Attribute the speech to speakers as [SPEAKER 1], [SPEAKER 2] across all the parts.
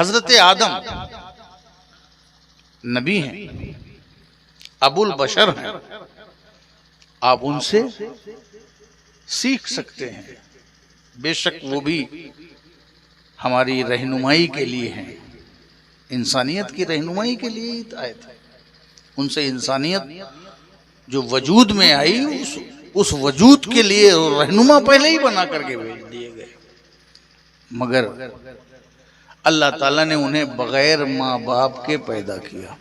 [SPEAKER 1] हजरत आदम नबी हैं, अबुल बशर हैं, आप उनसे सीख सकते हैं। बेशक वो भी हमारी रहनुमाई के लिए हैं, इंसानियत की रहनुमाई के लिए ही आए थे। उनसे इंसानियत जो वजूद में आई उस वजूद के लिए रहनुमा पहले ही बना करके भेज दिए गए। मगर अल्लाह ताला ने उन्हें बगैर माँ बाप के पैदा किया,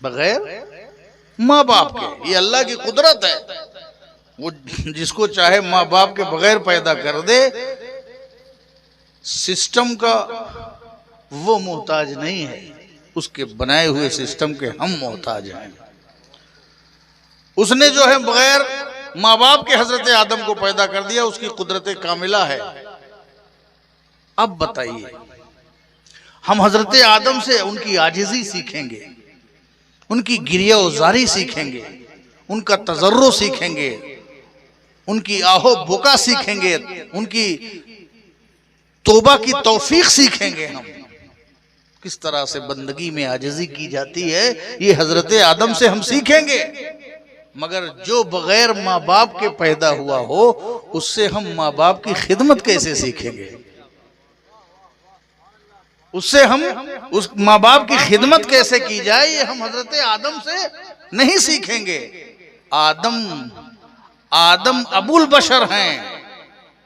[SPEAKER 1] बगैर माँ बाप के। ये अल्लाह की कुदरत है, वो जिसको चाहे माँ बाप के बगैर पैदा कर दे। सिस्टम का वो मोहताज नहीं है, उसके बनाए हुए सिस्टम के हम मोहताज हैं। उसने जो है बगैर माँ बाप के हजरत आदम को पैदा कर दिया, उसकी कुदरत कामिला है। अब बताइए, हम हजरत आदम से उनकी आजिज़ी सीखेंगे, उनकी गिरिया उजारी सीखेंगे, उनका तजर्रो सीखेंगे, उनकी आहो बुका सीखेंगे, उनकी तौबा की तौफीक सीखेंगे। हम किस तरह से बंदगी में आजिज़ी की जाती है, ये हजरत आदम से हम सीखेंगे। मगर जो बगैर माँ बाप के पैदा हुआ हो, उससे हम माँ बाप की खिदमत कैसे सीखेंगे? उससे हम उस माँ बाप की खिदमत कैसे की जाए, ये हम हजरत आदम से नहीं सीखेंगे। आदम अबुल बशर हैं,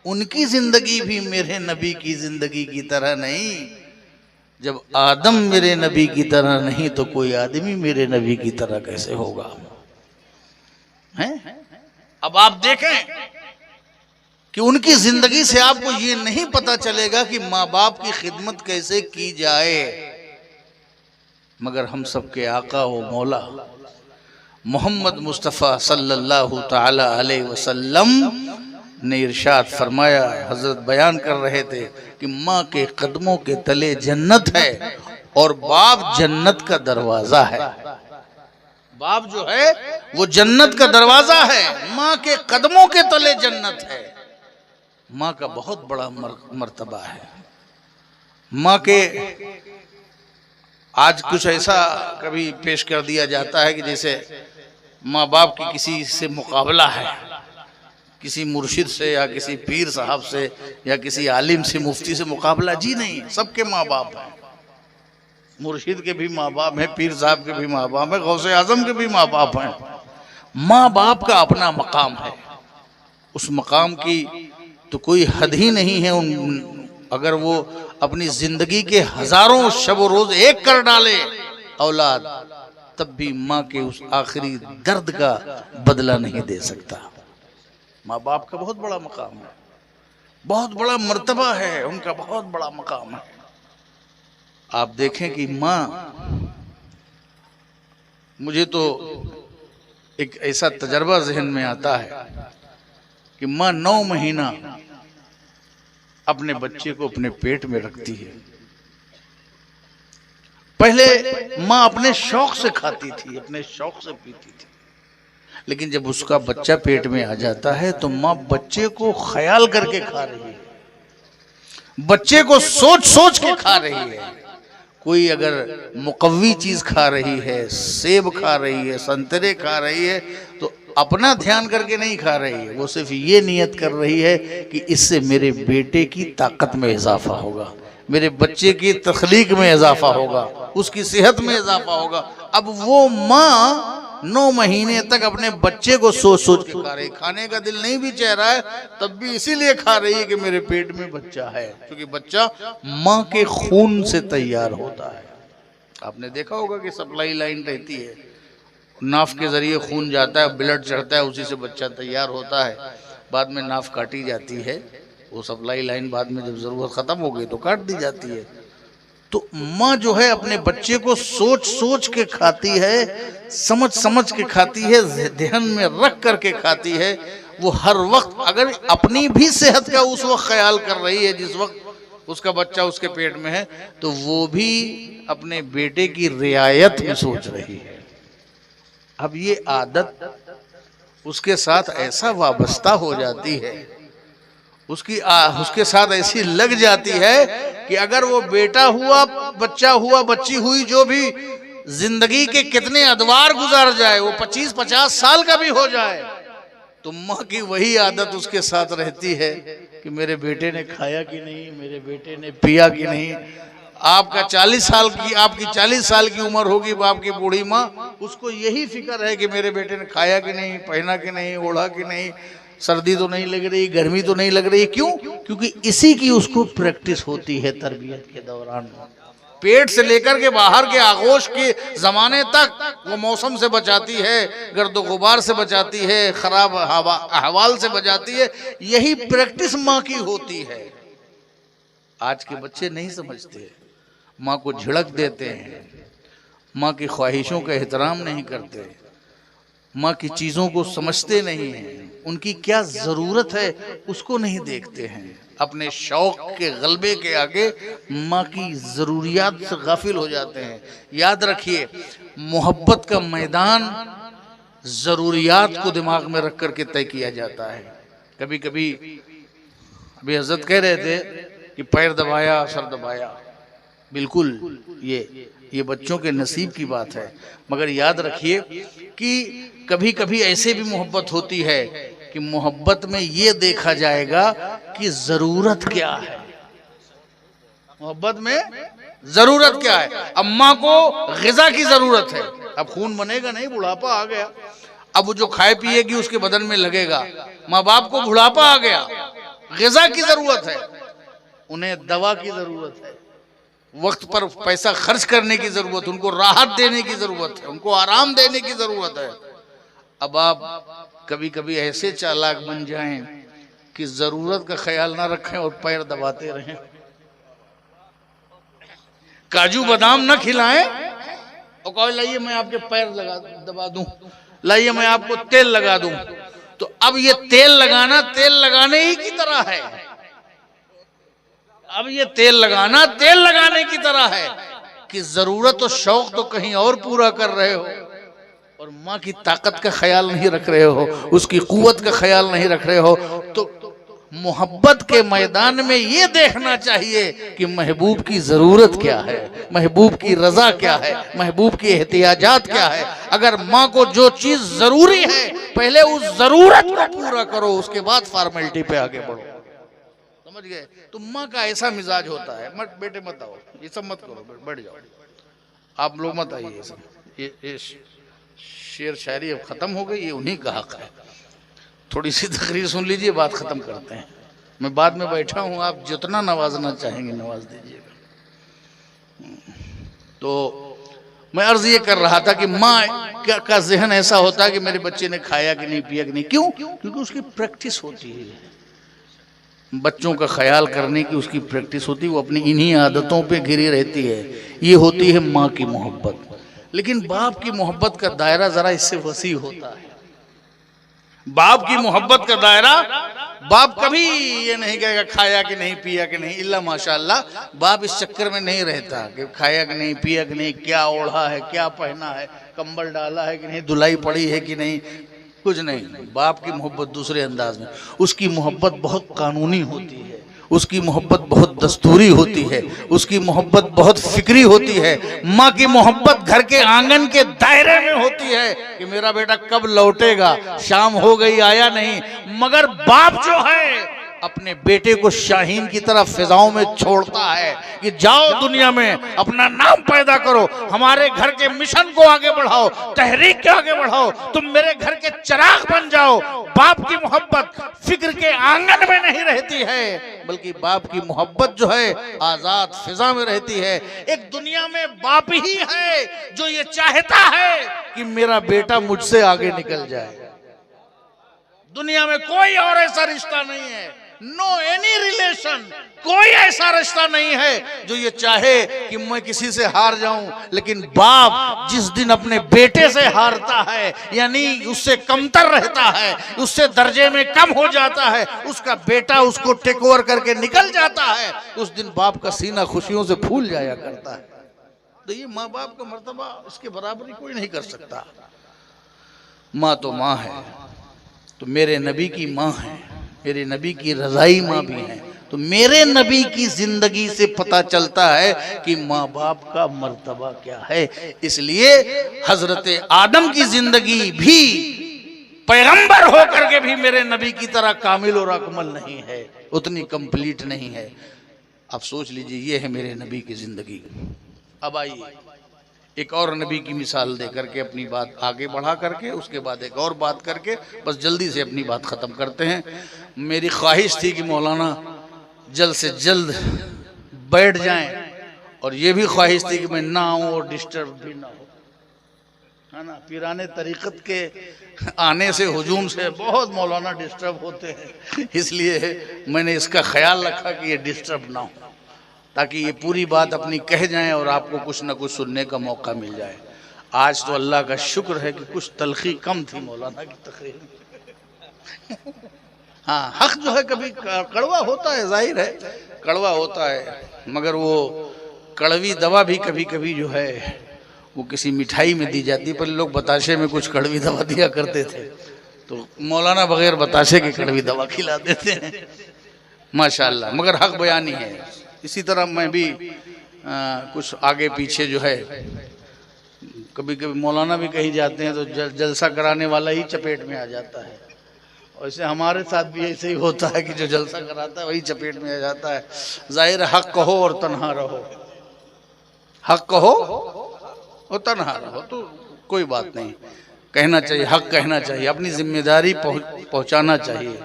[SPEAKER 1] उनकी जिंदगी भी मेरे नबी की जिंदगी की तरह नहीं। जब आदम मेरे नबी की तरह नहीं तो कोई आदमी मेरे नबी की तरह कैसे होगा? हैं? अब आप देखें कि उनकी जिंदगी से आपको ये नहीं पता चलेगा कि माँ बाप की खिदमत कैसे की जाए। मगर हम सबके आका व मौला मोहम्मद मुस्तफ़ा सल्लल्लाहु ताला अलैहि वसल्लम ने इरशाद फरमाया, हजरत बयान कर रहे थे कि माँ के कदमों के तले जन्नत है और बाप जन्नत का दरवाजा है। बाप जो है वो जन्नत का दरवाजा है, माँ के कदमों के तले जन्नत है। माँ का बहुत बड़ा मर्तबा है। माँ के आज कुछ ऐसा कभी पेश कर दिया जाता है कि जैसे माँ बाप की किसी से मुकाबला है, किसी मुर्शिद से या किसी पीर साहब से या किसी आलिम से, मुफ्ती से मुकाबला। जी नहीं, सबके माँ बाप हैं। मुर्शिद के भी माँ बाप हैं, पीर साहब के भी माँ बाप हैं, गौसे आजम के भी माँ बाप हैं। माँ बाप का अपना मकाम है, उस मकाम की तो कोई हद ही नहीं है। अगर वो अपनी जिंदगी के हजारों शब रोज एक कर डाले औलाद, तब भी माँ के उस आखिरी दर्द का बदला नहीं दे सकता। माँ बाप का बहुत बड़ा मकाम है, बहुत बड़ा मर्तबा है, उनका बहुत बड़ा मकाम है। आप देखें कि माँ, मुझे तो एक ऐसा तजर्बा जहन में आता है कि माँ 9 महीना अपने बच्चे को अपने पेट में रखती है। पहले माँ अपने शौक से खाती थी, अपने शौक से पीती थी, लेकिन जब उसका बच्चा पेट में आ जाता है तो माँ बच्चे को ख्याल करके खा रही है, बच्चे को सोच सोच के खा रही है। कोई अगर मुकव्वी चीज खा रही है, सेब खा रही है, संतरे खा रही है, तो अपना ध्यान करके नहीं खा रही है, वो सिर्फ ये नियत कर रही है कि इससे मेरे बेटे की ताकत में इजाफा होगा, मेरे बच्चे की तख्लीक में इजाफा होगा, उसकी सेहत में इजाफा होगा। अब वो माँ 9 महीने तक अपने बच्चे को सोच सोच के खा रही, खाने का दिल नहीं भी चाह रहा है तब भी इसीलिए खा रही है कि मेरे पेट में बच्चा है, क्योंकि बच्चा माँ के खून से तैयार होता है। आपने देखा होगा कि सप्लाई लाइन रहती है, नाफ के जरिए खून जाता है, ब्लड चढ़ता है, उसी से बच्चा तैयार होता है। बाद में नाफ काटी जाती है, वो सप्लाई लाइन बाद में जब जरूरत खत्म हो गई तो काट दी जाती है। तो माँ जो है अपने बच्चे को सोच सोच के खाती है, समझ समझ के खाती है, ध्यान में रख करके खाती है। वो हर वक्त अगर अपनी भी सेहत का उस वक्त ख्याल कर रही है जिस वक्त उसका बच्चा उसके पेट में है, तो वो भी अपने बेटे की रियायत में सोच रही है। अब ये आदत उसके साथ ऐसा वाबस्ता हो जाती है, उसके साथ ऐसी लग जाती है कि अगर वो बेटा हुआ, बच्चा हुआ, बच्ची हुई, जो भी जिंदगी के कितने अदवार गुजार जाए, वो 25-50 साल का भी हो जाए, तो माँ की वही आदत उसके साथ रहती है कि मेरे बेटे ने खाया कि नहीं, मेरे बेटे ने पिया कि नहीं। आपकी 40 साल की उम्र होगी बाप की बूढ़ी माँ, उसको यही फिक्र है कि मेरे बेटे ने खाया कि नहीं, पहना कि नहीं, ओढ़ा कि नहीं, सर्दी तो नहीं लग रही, गर्मी तो नहीं लग रही। क्यों? क्योंकि इसी की उसको प्रैक्टिस होती है तरबियत के दौरान। पेट से लेकर के बाहर के आगोश के जमाने तक वो मौसम से बचाती है, गर्दो गुबार से बचाती है, खराब अहवाल से बचाती है। यही प्रैक्टिस माँ की होती है। आज के बच्चे नहीं समझते, माँ को झिड़क देते हैं, माँ की ख्वाहिशों का एहतराम नहीं करते, माँ की चीज़ों को समझते नहीं हैं, उनकी क्या ज़रूरत है उसको नहीं देखते हैं। अपने शौक के गलबे के आगे माँ की ज़रूरियात से गाफिल हो जाते हैं। याद रखिए, मोहब्बत का मैदान ज़रूरियात को दिमाग में रख करके तय किया जाता है। कभी कभी अभी हजरत कह रहे थे कि पैर दबाया, सर दबाया, बिल्कुल ये बच्चों के नसीब की बात है। मगर याद रखिए कि कभी कभी ऐसे भी मोहब्बत होती है कि मोहब्बत में ये देखा जाएगा कि जरूरत क्या है। मोहब्बत में जरूरत क्या है? अम्मा को ग़िज़ा की जरूरत है, अब खून बनेगा नहीं, बुढ़ापा आ गया, अब वो जो खाए पिएगी उसके बदन में लगेगा। माँ बाप को बुढ़ापा आ गया, ग़िज़ा की जरूरत है, उन्हें दवा की जरूरत है, वक्त पर पैसा खर्च करने की जरूरत, उनको राहत देने की जरूरत है, उनको आराम देने की जरूरत है। अब आप कभी कभी ऐसे चालाक बन जाएं कि जरूरत का ख्याल ना रखें और पैर दबाते रहें। काजू बादाम ना खिलाएं और कहो लाइए मैं आपके पैर दबा दूं, लाइए मैं आपको तेल लगा दूं। तो अब ये तेल लगाना तेल लगाने ही की तरह है। अब ये तेल लगाना तेल लगाने की तरह है कि जरूरत और शौक तो कहीं और पूरा कर रहे हो और माँ की ताकत का ख्याल नहीं रख रहे हो, उसकी कुव्वत का ख्याल नहीं रख रहे हो। तो मोहब्बत के मैदान में ये देखना चाहिए कि महबूब की जरूरत क्या है, महबूब की रजा क्या है, महबूब की एहतियाजात क्या है। अगर माँ को जो चीज जरूरी है पहले उस जरूरत को पूरा करो, उसके बाद फॉर्मेलिटी पे आगे बढ़ो। समझ गए? तो माँ का ऐसा मिजाज होता है, मत बेटे मत आओ, ये सब मत करो, बैठ जाओ, आप लोग मत आइए, ये सब ये शेर शायरी अब खत्म हो गई, ये उन्हीं का हक है। थोड़ी सी तकरीर सुन लीजिए, बात खत्म करते हैं। मैं बाद में बैठा हूँ, आप जितना नवाजना चाहेंगे नवाज दीजिएगा। तो मैं अर्ज ये कर रहा था कि माँ का जहन ऐसा होता है कि मेरे बच्चे ने खाया कि नहीं, पिया कि नहीं। क्यों? क्योंकि उसकी प्रैक्टिस होती है, बच्चों का ख्याल करने की उसकी प्रैक्टिस होती है, वो अपनी इन्हीं आदतों पे घिरी रहती है। ये होती है माँ की मोहब्बत। लेकिन बाप की मोहब्बत का दायरा जरा इससे वसी होता है। बाप की मोहब्बत का दायरा, बाप कभी ये नहीं कहेगा खाया कि नहीं, पिया कि नहीं, इल्ला माशाअल्लाह। बाप इस चक्कर में नहीं रहता कि खाया कि नहीं, पिया कि नहीं, क्या ओढ़ा है, क्या पहना है, कंबल डाला है कि नहीं, धुलाई पड़ी है कि नहीं, कुछ नहीं। बाप की मोहब्बत दूसरे अंदाज में। उसकी मोहब्बत बहुत कानूनी होती है, उसकी मोहब्बत बहुत दस्तूरी होती है, उसकी मोहब्बत बहुत फिक्री होती है। माँ की मोहब्बत घर के आंगन के दायरे में होती है कि मेरा बेटा कब लौटेगा, शाम हो गई आया नहीं। मगर बाप जो है अपने बेटे को शाहीन की तरह फिजाओं में छोड़ता है कि जाओ दुनिया में अपना नाम पैदा करो, हमारे घर के मिशन को आगे बढ़ाओ, तहरीक के आगे बढ़ाओ, तुम मेरे घर के चिराग बन जाओ। बाप की मोहब्बत फिक्र के आंगन में नहीं रहती है, बल्कि बाप की मोहब्बत जो है आजाद फिजा में रहती है। एक दुनिया में बाप ही है जो ये चाहता है कि मेरा बेटा मुझसे आगे निकल जाए। दुनिया में कोई और ऐसा रिश्ता नहीं है, नो एनी रिलेशन, कोई ऐसा रिश्ता नहीं है जो ये चाहे कि मैं किसी से हार जाऊं। लेकिन बाप जिस दिन अपने बेटे से हारता है, यानी उससे कमतर रहता है, उससे दर्जे में कम हो जाता है, उसका बेटा उसको टेक ओवर करके निकल जाता है, उस दिन बाप का सीना खुशियों से फूल जाया करता है। तो ये माँ बाप का मर्तबा, इसके बराबरी कोई नहीं कर सकता। माँ तो माँ है, तो मेरे नबी की माँ है, मेरे नबी की रजाई माँ भी हैं। तो मेरे नबी की जिंदगी से पता चलता है कि माँ बाप का मर्तबा क्या है। इसलिए हजरत आदम की जिंदगी भी पैगंबर होकर के भी मेरे नबी की तरह कामिल और अकमल नहीं है, उतनी कंप्लीट नहीं है। आप सोच लीजिए, ये है मेरे नबी की जिंदगी। अब आइए एक और नबी की मिसाल दे करके अपनी बात आगे बढ़ा करके उसके बाद एक और बात करके बस जल्दी से अपनी बात खत्म करते हैं। मेरी ख्वाहिश थी कि मौलाना जल्द से जल्द बैठ जाएं, और ये भी ख्वाहिश थी कि मैं ना आऊं और डिस्टर्ब भी ना हो, है ना। पीराने तरीक़त के आने से हुजूम से बहुत मौलाना डिस्टर्ब होते हैं, इसलिए मैंने इसका ख्याल रखा कि ये डिस्टर्ब ना हो, ताकि ये पूरी बात अपनी कह जाएं और आपको कुछ ना कुछ सुनने का मौका मिल जाए। आज तो अल्लाह का शुक्र है कि कुछ तलखी कम थी मौलाना की तकरीर में। हाँ, हक जो है कभी कड़वा होता है, जाहिर है कड़वा होता है, मगर वो कड़वी दवा भी कभी कभी जो है वो किसी मिठाई में दी जाती है। पर लोग बताशे में कुछ कड़वी दवा दिया करते थे, तो मौलाना बगैर बताशे की कड़वी दवा खिला देते हैं माशाल्लाह। मगर हक बयानी है। इसी तरह मैं भी कुछ आगे पीछे जो है, कभी कभी मौलाना भी कहीं जाते हैं तो जलसा कराने वाला ही चपेट में आ जाता है। वैसे हमारे साथ भी ऐसे ही होता है कि जो जलसा कराता है वही चपेट में आ जाता है। जाहिर हक कहो और तन्हा रहो, हक कहो और तन्हा रहो तो कोई बात नहीं, कहना चाहिए, हक कहना चाहिए, अपनी जिम्मेदारी पहुंचाना चाहिए,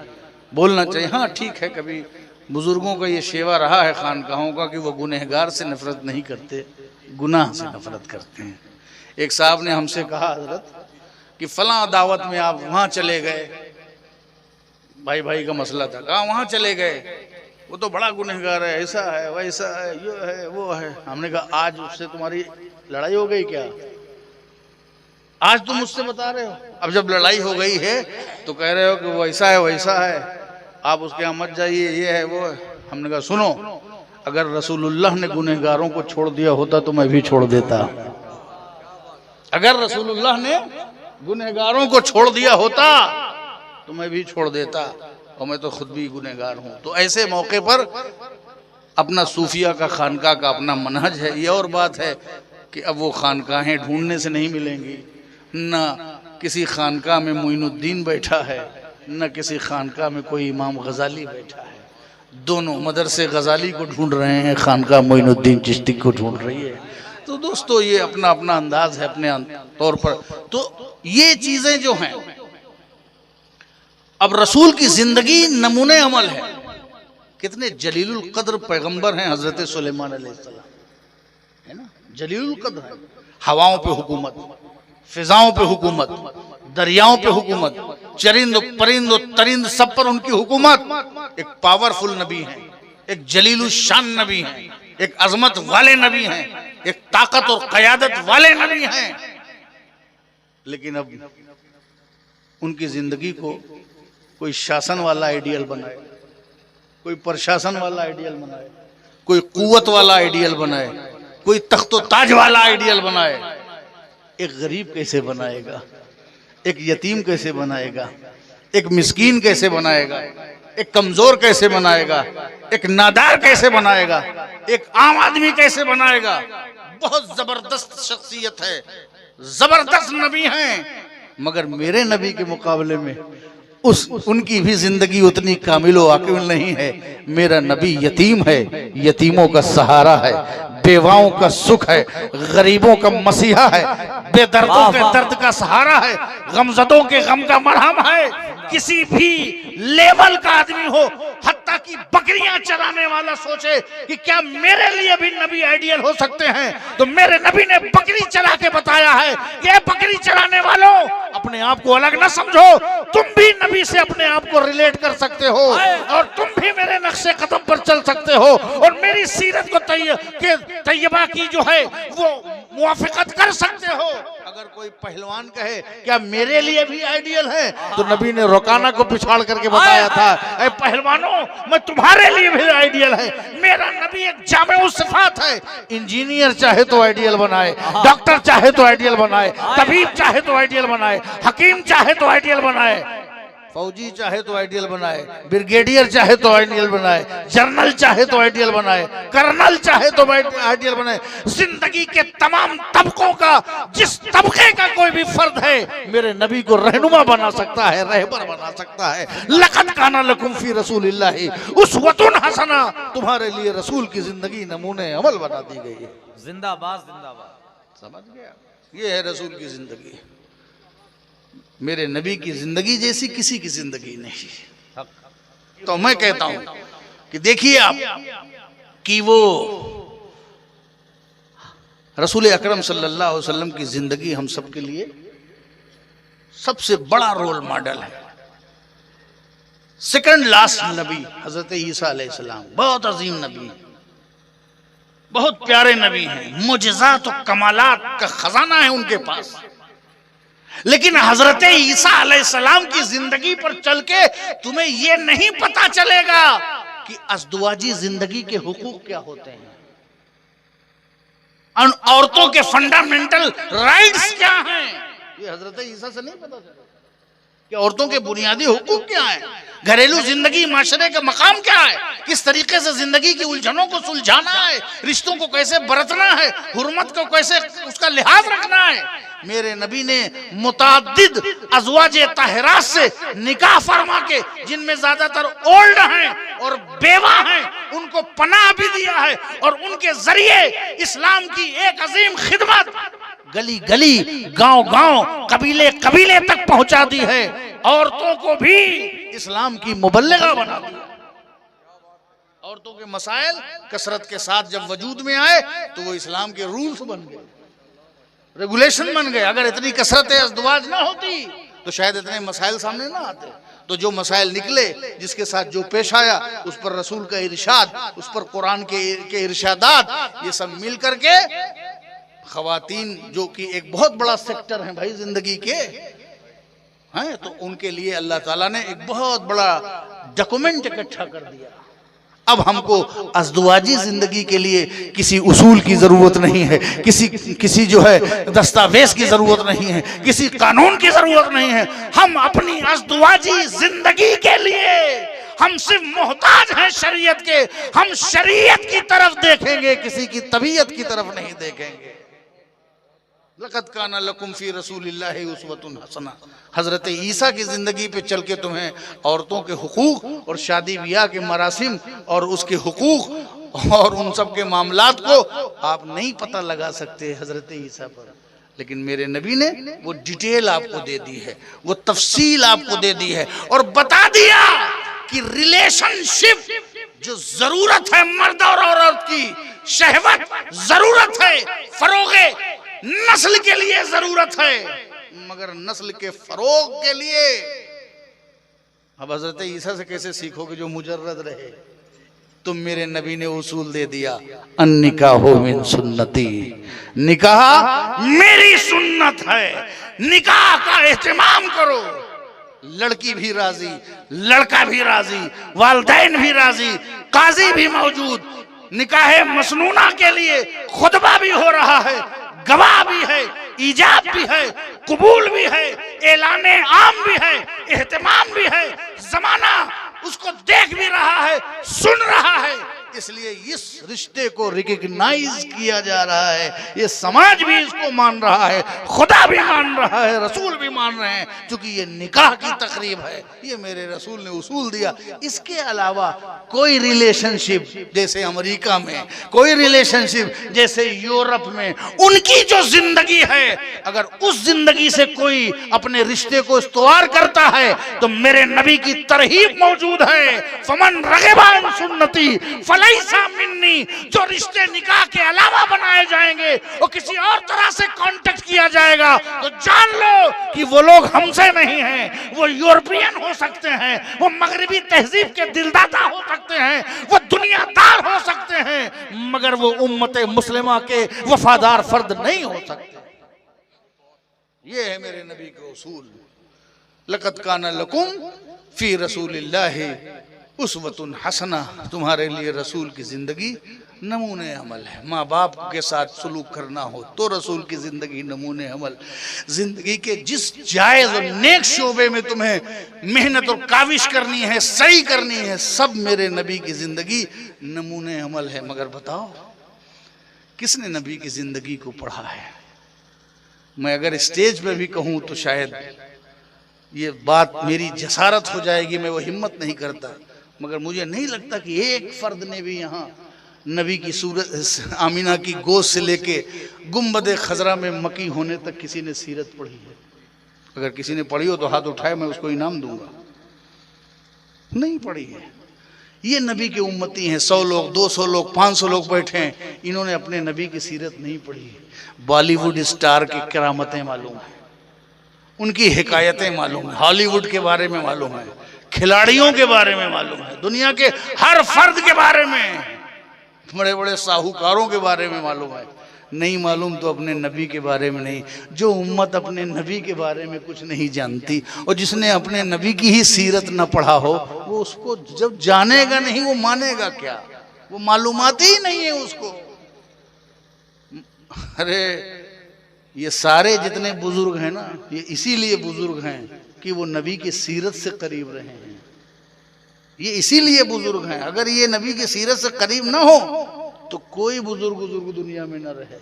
[SPEAKER 1] बोलना चाहिए। हाँ ठीक है, कभी बुजुर्गों का ये शेवा रहा है खानकाहों का कि वो गुनहगार से नफरत नहीं करते, गुनाह से नफरत करते हैं। एक साहब ने हमसे कहा हजरत कि फलां दावत में आप वहाँ चले गए, भाई भाई का मसला था, कहा वहाँ चले गए, वो तो बड़ा गुनहगार है, ऐसा है वैसा है, ये है वो है। हमने कहा आज उससे तुम्हारी लड़ाई हो गई क्या? आज तुम मुझसे बता रहे हो? अब जब लड़ाई हो गई है तो कह रहे हो कि वो ऐसा है वैसा है, आप उसके यहाँ मत जाइए, ये है वो है। हमने कहा सुनो, अगर रसूलुल्लाह ने गुनहगारों को छोड़ दिया होता तो मैं भी छोड़ देता। अगर रसूलुल्लाह ने गुनहगारों को छोड़ दिया होता तो मैं भी छोड़ देता, और मैं तो खुद भी गुनहगार हूँ। तो ऐसे मौके पर अपना सूफिया का खानका का अपना मनहज है। ये और बात है कि अब वो खानकाहें ढूंढने से नहीं मिलेंगी, न किसी खानका में मोइनुद्दीन बैठा है, न किसी खानका में कोई इमाम गजाली बैठा है। दोनों मदरसे गजाली को ढूंढ रहे हैं, खानका मोइनुद्दीन चिश्ती को ढूंढ रही है। तो दोस्तों ये अपना अपना अंदाज है अपने तौर पर। तो ये चीजें जो हैं, अब रसूल की जिंदगी नमूने अमल है। कितने जलीलुल कद्र पैगंबर हैं हजरत सुलेमान अलैहिस्सलाम, है ना, जलीलुल कद्र है। हवाओं पे हुकूमत, फिजाओं पे हुकूमत, दरियाओं पे हुकूमत, चरिंद परिंद तरिंद सब पर उनकी हुकूमत। एक पावरफुल नबी हैं, एक जलीलुल शान नबी हैं, एक अजमत वाले नबी हैं, एक ताकत और कयादत वाले नबी हैं। लेकिन अब उनकी जिंदगी को कोई शासन वाला आइडियल बनाए, कोई प्रशासन वाला आइडियल बनाए, कोई कुव्वत वाला आइडियल बनाए, कोई तख्तो ताज वाला आइडियल बनाए। एक गरीब कैसे बनाएगा, एक यतीम कैसे बनाएगा, एक मिस्कीन कैसे बनाएगा, एक कमजोर कैसे बनाएगा, एक नादार कैसे बनाएगा, एक आम आदमी कैसे बनाएगा। बहुत जबरदस्त शख्सियत है, जबरदस्त नबी हैं, मगर मेरे नबी के मुकाबले में उनकी भी जिंदगी उतनी कामिल व आकिल नहीं है। मेरा नबी यतीम है, यतीमों का सहारा है, बेवाओं का सुख है, गरीबों का मसीहा है, बेदर्दों के दर्द का सहारा है, गमजदों के गम का मरहम है। किसी भी लेवल का आदमी हो, हत्ता कि बकरियां चराने वाला सोचे कि क्या मेरे लिए भी नबी आइडियल हो सकते हैं, तो मेरे नबी ने बकरी चरा के बताया है कि बकरी चराने वालों अपने आप को अलग न समझो, तुम भी नबी से अपने आप को रिलेट कर सकते हो और तुम भी मेरे नक्शे कदम पर चल सकते हो और मेरी सीरत को तैयबा की जो है वो मुवाफिकत कर सकते हो। अगर कोई पहलवान कहे क्या मेरे लिए भी आइडियल है, तो नबी ने रोकाना को पिछाड़ करके बताया था, ऐ पहलवानों मैं तुम्हारे लिए भी आइडियल है। मेरा नबी एक जामे सिफात है। इंजीनियर चाहे तो आइडियल बनाए, डॉक्टर चाहे तो आइडियल बनाए, तबीब चाहे तो आइडियल बनाए, हकीम चाहे तो आइडियल बनाए, फौजी चाहे तो आइडियल बनाए, ब्रिगेडियर चाहे तो आइडियल बनाए, जनरल चाहे तो आइडियल बनाए, कर्नल चाहे तो आइडियल बनाए। जिंदगी के तमाम तबकों का, जिस तबके का कोई भी फर्द है, मेरे नबी को रहनुमा बना सकता है, रहबर बना सकता है। लक़द काना लकुम फी रसूलिल्लाहि उस्वतुन हसना, तुम्हारे लिए रसूल की जिंदगी नमूने अमल बना दी गई है।
[SPEAKER 2] जिंदाबाद जिंदाबाद।
[SPEAKER 1] समझ गया? ये है रसूल की जिंदगी। मेरे नबी की जिंदगी जैसी किसी की जिंदगी नहीं। तो मैं कहता हूं कि देखिए आप कि वो रसूल अकरम सल्लल्लाहु अलैहि वसल्लम की जिंदगी हम सब के लिए सबसे बड़ा रोल मॉडल है। सेकंड लास्ट नबी हजरत ईसा अलैहिस्सलाम बहुत अजीम नबी, बहुत प्यारे नबी हैं, मुजज़ात और कमालात का खजाना है उनके पास। लेकिन हजरत ईसा अलैहिस्सलाम की जिंदगी पर चल के तुम्हें यह नहीं पता चलेगा कि अज़दवाजी जिंदगी के हुकूक क्या होते हैं, औरतों के फंडामेंटल राइट्स क्या हैं। ये हजरत ईसा से नहीं पता चलेगा कि औरतों के बुनियादी हुकूक क्या है, घरेलू जिंदगी माशरे का मकाम क्या है, किस तरीके से जिंदगी की उलझनों को सुलझाना है, रिश्तों को कैसे बरतना है, हुर्मत को कैसे उसका लिहाज रखना है। मेरे नबी ने मुताद्दिद अज़वाज ताहिरात से निकाह फरमा के, जिनमें ज्यादातर ओल्ड हैं और बेवा हैं, उनको पनाह भी दिया है और उनके जरिए इस्लाम की एक अजीम खिदमत गली गली, गांव गांव, कबीले कबीले तक पहुंचा दी है। औरतों को भी इस्लाम की मुबल्लिगा बना दिया। औरतों के मसाइल कसरत के साथ जब वजूद में आए तो वो इस्लाम के रूल्स बन गए, रेगुलेशन बन गए। अगर इतनी कसरत अज़दवाज ना होती तो शायद इतने मसाइल सामने ना आते। तो जो मसाइल निकले, जिसके साथ जो पेश आया, उस पर रसूल का इरशाद, उस पर कुरान के इरशादात, ये सब मिल करके खवातीन जो कि एक बहुत बड़ा सेक्टर है भाई जिंदगी के हैं, तो उनके लिए अल्लाह ताला ने एक बहुत बड़ा डॉक्यूमेंट इकट्ठा कर दिया। अब हमको अज़दवाजी जिंदगी के लिए किसी उसूल की जरूरत नहीं है, किसी जो है दस्तावेज की जरूरत नहीं है, किसी कानून की जरूरत नहीं है। हम अपनी अज़दवाजी जिंदगी के लिए हम सिर्फ मोहताज हैं शरीयत के। हम शरीयत की तरफ देखेंगे, किसी की तबीयत की तरफ नहीं देखेंगे। लक़द काना लकुम फी रसूलिल्लाहि उस्वतुन हसना। हजरत ईसा की जिंदगी पे चल के तुम्हें औरतों के हुकूक और शादी ब्याह के मरासिम और उसके हुकूक और उन सब के मामलात को आप नहीं पता लगा सकते हजरत ईसा पर। लेकिन मेरे नबी ने वो डिटेल आपको दे दी है, वो तफसील आपको दे दी है और बता दिया कि रिलेशनशिप जो जरूरत है मर्द और औरत की, शहवत जरूरत है, फरोगे नस्ल के लिए जरूरत है, मगर नस्ल के फरोग के लिए अब हजरत ईसा से कैसे सीखोगे जो मुजर्रद रहे। तुम मेरे नबी ने उसूल दे दिया, अन्निकाहु मिन सुन्नती, निकाह मेरी सुन्नत है, निकाह का एहतमाम करो। लड़की भी राजी, लड़का भी राजी, वालिदैन भी राजी, काजी भी मौजूद। निकाह मसनूना के लिए खुतबा भी हो रहा है, गवाह भी है, ईजाब भी है, कबूल भी है, ऐलाने आम भी है, एहतमाम भी है। जमाना उसको देख भी रहा है, सुन रहा है, इसलिए इस रिश्ते को रिकॉग्नाइज किया जा रहा है। ये समाज भी इसको मान रहा है, खुदा भी मान रहा है, रसूल भी मान रहे हैं, क्योंकि ये निकाह की तकरीब है। ये मेरे रसूल ने उसूल दिया। इसके अलावा कोई रिलेशनशिप जैसे अमेरिका में, कोई रिलेशनशिप जैसे यूरोप में, उनकी जो जिंदगी है, अगर उस जिंदगी से कोई अपने रिश्ते को इस्तवार करता है तो मेरे नबी की तरहीब मौजूद है। फमन रग़िबा अन सुन्नती फलैसा मिन्नी। जो रिश्ते निकाह के अलावा बनाए जाएंगे और किसी और तरह से कांटेक्ट किया जाएगा तो जान लो कि वो लोग हमसे नहीं हैं। वो यूरोपियन हो सकते हैं, वो मगरबी तहजीब के दिलदाता हो सकते हैं, वो दुनियादार हो सकते हैं, मगर वो उम्मत मुस्लिमा के वफादार फर्द नहीं हो सकते। ये है मेरे नबी का उसूल। लक़द काना लकुम फी रसूलिल्लाहि उसवतुन हसना, तुम्हारे लिए रसूल की जिंदगी नमूने अमल है। माँ बाप के साथ सलूक करना हो तो रसूल की जिंदगी नमूने अमल। जिंदगी के जिस जायज और नेक शोबे में तुम्हें मेहनत और काविश करनी है, सही करनी है, सब मेरे नबी की जिंदगी नमूने अमल है। मगर बताओ किसने नबी की जिंदगी को पढ़ा है? मैं अगर स्टेज पे भी कहूं तो शायद ये बात मेरी जसारत हो जाएगी, मैं वो हिम्मत नहीं करता। मगर मुझे नहीं लगता कि एक फर्द ने भी यहाँ नबी की सूरत आमीना की गोद से लेके गुम्बद खजरा में मकी होने तक किसी ने सीरत पढ़ी है। अगर किसी ने पढ़ी हो तो हाथ उठाए, मैं उसको इनाम दूंगा। नहीं पढ़ी है। ये नबी के उम्मती हैं। 100 लोग, 200 लोग, 500 लोग बैठे हैं, इन्होंने अपने नबी की सीरत नहीं पढ़ी है। बॉलीवुड स्टार की करामतें मालूम है, उनकी हिकायतें मालूम है, हॉलीवुड के बारे में मालूम है, खिलाड़ियों के बारे में मालूम है, दुनिया के हर फर्द के बारे में, बड़े बड़े साहूकारों के बारे में मालूम है। नहीं मालूम तो अपने नबी के बारे में नहीं। जो उम्मत अपने नबी के बारे में कुछ नहीं जानती और जिसने अपने नबी की ही सीरत न पढ़ा हो, वो उसको जब जानेगा नहीं वो मानेगा क्या? वो मालूमात ही नहीं है उसको। अरे ये सारे जितने बुजुर्ग हैं ना, ये इसीलिए बुजुर्ग हैं कि वो नबी की सीरत से करीब रहे हैं। ये इसीलिए बुजुर्ग हैं। अगर ये नबी की सीरत से करीब ना हो तो कोई बुजुर्ग दुनिया में ना रहे,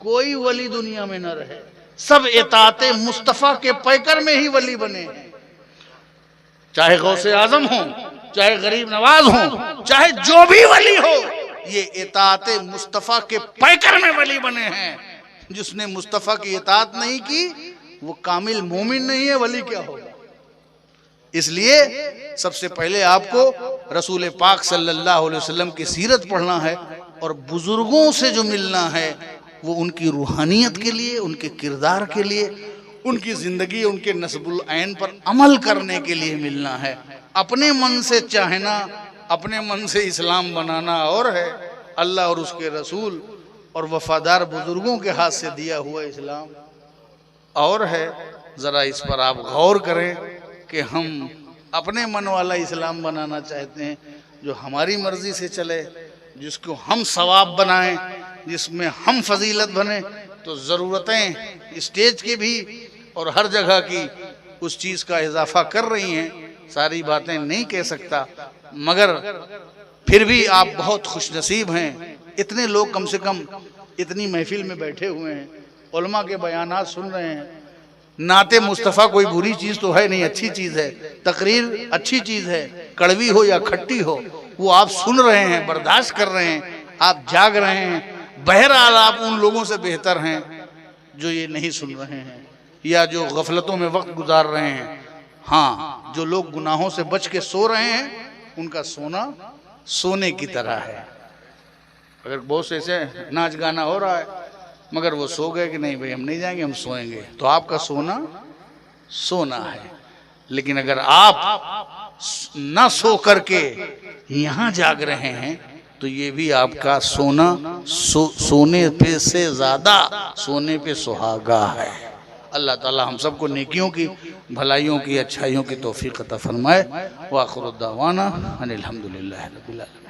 [SPEAKER 1] कोई वली दुनिया में ना रहे। सब इताते मुस्तफा के पैकर में ही वली बने, चाहे गौसे आजम हो, चाहे गरीब नवाज हो, चाहे जो भी वली हो, ये इताते मुस्तफा के पैकर में वली बने हैं। जिसने मुस्तफा की इताअत नहीं की वो कामिल मोमिन नहीं है, वली क्या होगा? इसलिए सबसे पहले आपको रसूल पाक सल्लल्लाहु अलैहि वसल्लम की सीरत पढ़ना है और बुजुर्गों से जो मिलना है वो उनकी रूहानियत के लिए, उनके किरदार के लिए, उनकी जिंदगी, उनके नस्बुल ऐन पर अमल करने के लिए मिलना है। अपने मन से चाहना, अपने मन से इस्लाम बनाना और है, अल्लाह और उसके रसूल और वफादार बुजुर्गों के हाथ से दिया हुआ इस्लाम और है। जरा इस पर आप गौर करें कि हम अपने मन वाला इस्लाम बनाना चाहते हैं जो हमारी मर्जी से चले, जिसको हम सवाब बनाएं, जिसमें हम फजीलत बने। तो ज़रूरतें स्टेज की भी और हर जगह की उस चीज़ का इजाफा कर रही हैं। सारी बातें नहीं कह सकता, मगर फिर भी आप बहुत खुशनसीब हैं। इतने लोग कम से कम इतनी महफिल में बैठे हुए हैं, उलमा के बयानात सुन रहे हैं। नाते मुस्तफ़ा कोई बुरी चीज़ तो है नहीं, अच्छी चीज़ है। तकरीर अच्छी चीज़ है, कड़वी हो या खट्टी हो, वो आप सुन रहे हैं, बर्दाश्त कर रहे हैं, आप जाग रहे हैं। बहरहाल आप उन लोगों से बेहतर हैं जो ये नहीं सुन रहे हैं या जो गफलतों में वक्त गुजार रहे हैं। हाँ, जो लोग गुनाहों से बच के सो रहे हैं उनका सोना सोने की तरह है। अगर बहुत से ऐसे नाच गाना हो रहा है मगर वो सो गए कि नहीं भाई हम नहीं जाएंगे, हम सोएंगे, तो आपका सोना सोना है। लेकिन अगर आप ना सो करके यहाँ जाग रहे हैं तो ये भी आपका सोना सोने पे से ज्यादा सोने पे सुहागा है। अल्लाह ताला हम सबको नेकियों की, भलाइयों की, अच्छाइयों की तौफीक अता फरमाए। व आखिर दावाना अनिल हम्दुलिल्लाहि रब्बिल आलमीन।